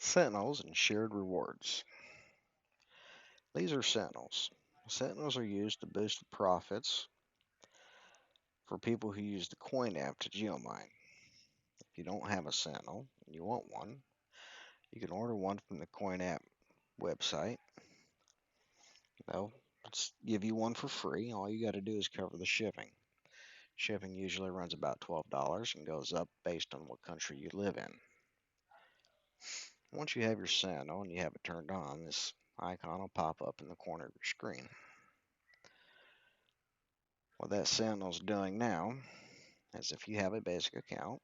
Sentinels and shared rewards. These are Sentinels. Sentinels are used to boost the profits for people who use the Coin app to geomine. If you don't have a Sentinel and you want one, you can order one from the Coin app website. They'll give you one for free. All you got to do is cover the shipping. Shipping usually runs about $12 and goes up based on what country you live in. Once you have your Sentinel and you have it turned on, this icon will pop up in the corner of your screen. What that Sentinel's doing now is if you have a basic account,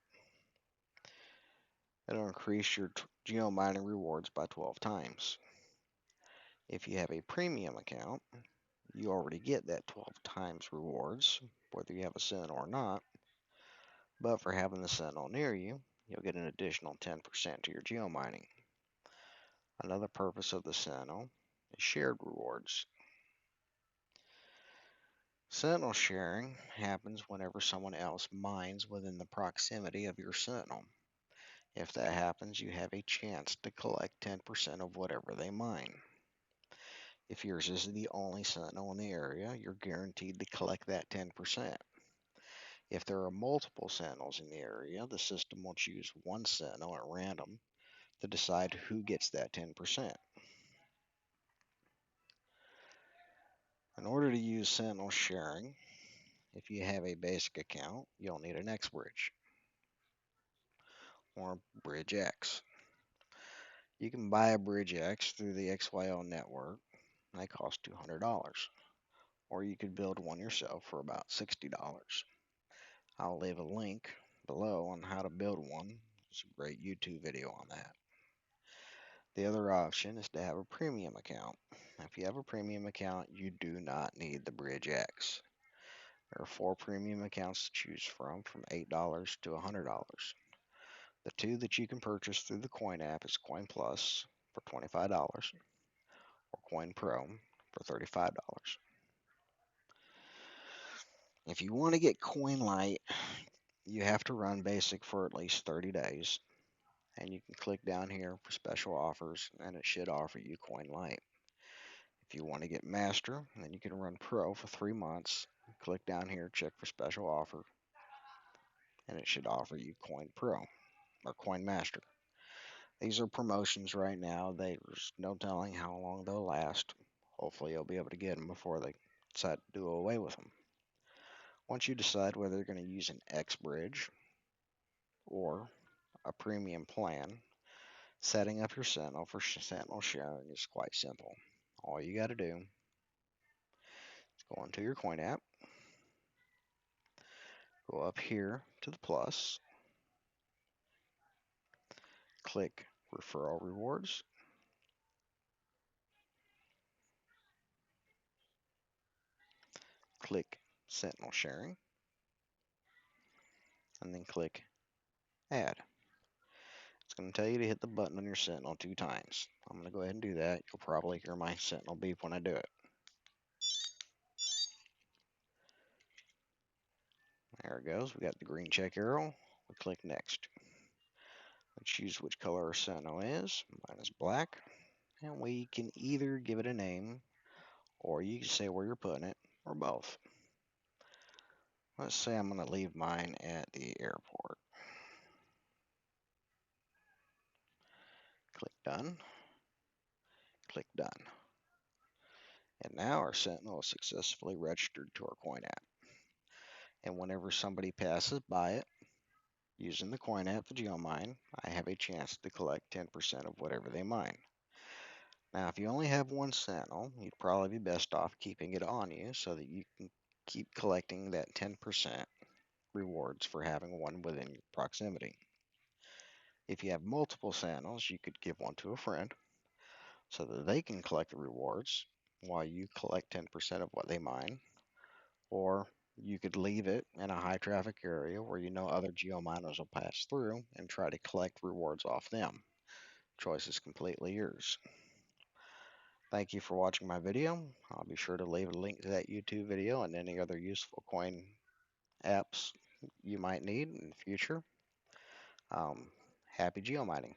it'll increase your geomining rewards by 12 times. If you have a premium account, you already get that 12 times rewards, whether you have a Sentinel or not. But for having the Sentinel near you, you'll get an additional 10% to your geomining. Another purpose of the Sentinel is shared rewards. Sentinel sharing happens whenever someone else mines within the proximity of your Sentinel. If that happens, you have a chance to collect 10% of whatever they mine. If yours is the only Sentinel in the area, you're guaranteed to collect that 10%. If there are multiple Sentinels in the area, the system will choose one Sentinel at random to decide who gets that 10%. In order to use Sentinel sharing, if you have a basic account, you'll need an X bridge or Bridge X. You can buy a Bridge X through the XYO network. They cost $200. Or you could build one yourself for about $60. I'll leave a link below on how to build one. There's a great YouTube video on that. The other option is to have a premium account. If you have a premium account, you do not need the Bridge X. There are 4 premium accounts to choose from $8 to $100. The 2 that you can purchase through the Coin app is Coin Plus for $25 or Coin Pro for $35. If you want to get Coin Lite, you have to run basic for at least 30 days. And you can click down here for special offers and it should offer you Coin Lite. If you want to get Master, then you can run Pro for 3 months. Click down here, check for special offer, and it should offer you Coin Pro or Coin Master. These are promotions right now. There's no telling how long they'll last. Hopefully you'll be able to get them before they decide to do away with them. Once you decide whether you're going to use an X bridge or a premium plan, setting up your Sentinel for Sentinel sharing is quite simple. All you got to do is go into your Coin app, go up here to the plus, click Referral Rewards, click Sentinel Sharing, and then click Add. It's going to tell you to hit the button on your Sentinel 2 times. I'm going to go ahead and do that. You'll probably hear my Sentinel beep when I do it. There it goes. We got the green check arrow. We click Next. We choose which color our Sentinel is. Mine is black. And we can either give it a name, or you can say where you're putting it, or both. Let's say I'm going to leave mine at the airport. Click Done. Click Done. And now our Sentinel is successfully registered to our Coin app. And whenever somebody passes by it, using the Coin app to geomine, I have a chance to collect 10% of whatever they mine. Now, if you only have one Sentinel, you'd probably be best off keeping it on you so that you can keep collecting that 10% rewards for having one within your proximity. If you have multiple Sentinels, you could give one to a friend so that they can collect the rewards while you collect 10% of what they mine, or you could leave it in a high traffic area where you know other geominers will pass through and try to collect rewards off them. Choice is completely yours. Thank you for watching my video. I'll be sure to leave a link to that YouTube video and any other useful coin apps you might need in the future. Happy geomining.